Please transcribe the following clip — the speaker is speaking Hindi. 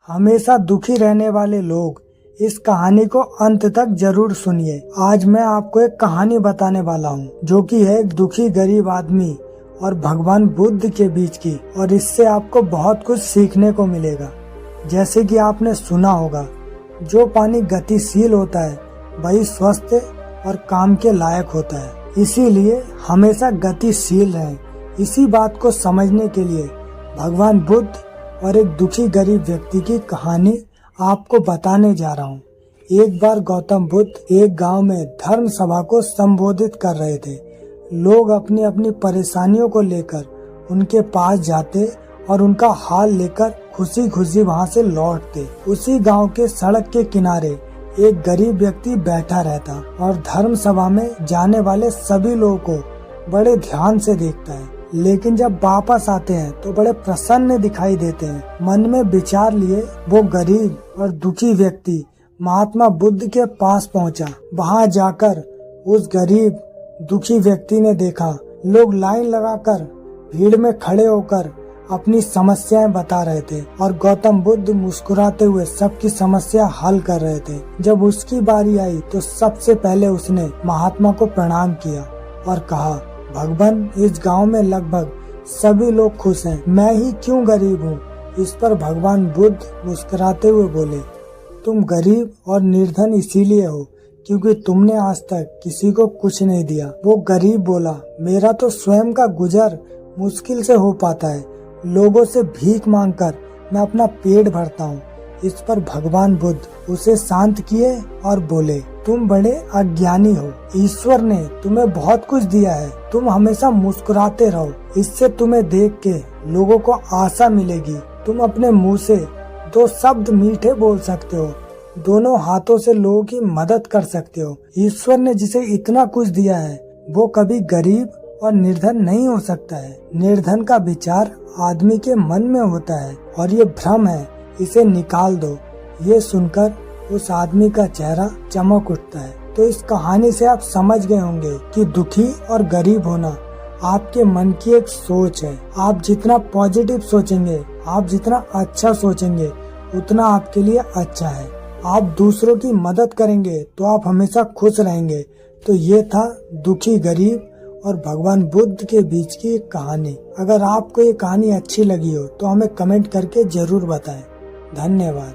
हमेशा दुखी रहने वाले लोग इस कहानी को अंत तक जरूर सुनिए। आज मैं आपको एक कहानी बताने वाला हूँ जो कि है एक दुखी गरीब आदमी और भगवान बुद्ध के बीच की, और इससे आपको बहुत कुछ सीखने को मिलेगा। जैसे कि आपने सुना होगा, जो पानी गतिशील होता है वही स्वस्थ और काम के लायक होता है। इसीलिए हमेशा गतिशील रहें। इसी बात को समझने के लिए भगवान बुद्ध और एक दुखी गरीब व्यक्ति की कहानी आपको बताने जा रहा हूँ। एक बार गौतम बुद्ध एक गांव में धर्म सभा को संबोधित कर रहे थे। लोग अपनी अपनी परेशानियों को लेकर उनके पास जाते और उनका हाल लेकर खुशी खुशी वहां से लौटते। उसी गांव के सड़क के किनारे एक गरीब व्यक्ति बैठा रहता और धर्म सभा में जाने वाले सभी लोगों को बड़े ध्यान से देखता है, लेकिन जब वापस आते हैं तो बड़े प्रसन्न दिखाई देते हैं। मन में विचार लिए वो गरीब और दुखी व्यक्ति महात्मा बुद्ध के पास पहुंचा। वहां जाकर उस गरीब दुखी व्यक्ति ने देखा लोग लाइन लगाकर भीड़ में खड़े होकर अपनी समस्याएं बता रहे थे और गौतम बुद्ध मुस्कुराते हुए सबकी समस्या हल कर रहे थे। जब उसकी बारी आई तो सबसे पहले उसने महात्मा को प्रणाम किया और कहा, भगवान, इस गांव में लगभग सभी लोग खुश हैं, मैं ही क्यों गरीब हूँ। इस पर भगवान बुद्ध मुस्कुराते हुए बोले, तुम गरीब और निर्धन इसीलिए हो क्योंकि तुमने आज तक किसी को कुछ नहीं दिया। वो गरीब बोला, मेरा तो स्वयं का गुजर मुश्किल से हो पाता है, लोगों से भीख मांगकर मैं अपना पेट भरता हूँ। इस पर भगवान बुद्ध उसे शांत किए और बोले, तुम बड़े अज्ञानी हो, ईश्वर ने तुम्हें बहुत कुछ दिया है, तुम हमेशा मुस्कुराते रहो, इससे तुम्हें देख के लोगों को आशा मिलेगी। तुम अपने मुंह से दो शब्द मीठे बोल सकते हो, दोनों हाथों से लोगों की मदद कर सकते हो। ईश्वर ने जिसे इतना कुछ दिया है वो कभी गरीब और निर्धन नहीं हो सकता है। निर्धन का विचार आदमी के मन में होता है और ये भ्रम है, इसे निकाल दो। ये सुनकर उस आदमी का चेहरा चमक उठता है। तो इस कहानी से आप समझ गए होंगे कि दुखी और गरीब होना आपके मन की एक सोच है। आप जितना पॉजिटिव सोचेंगे, आप जितना अच्छा सोचेंगे, उतना आपके लिए अच्छा है। आप दूसरों की मदद करेंगे तो आप हमेशा खुश रहेंगे। तो ये था दुखी गरीब और भगवान बुद्ध के बीच की एक कहानी। अगर आपको ये कहानी अच्छी लगी हो तो हमें कमेंट करके जरूर बताएं। धन्यवाद।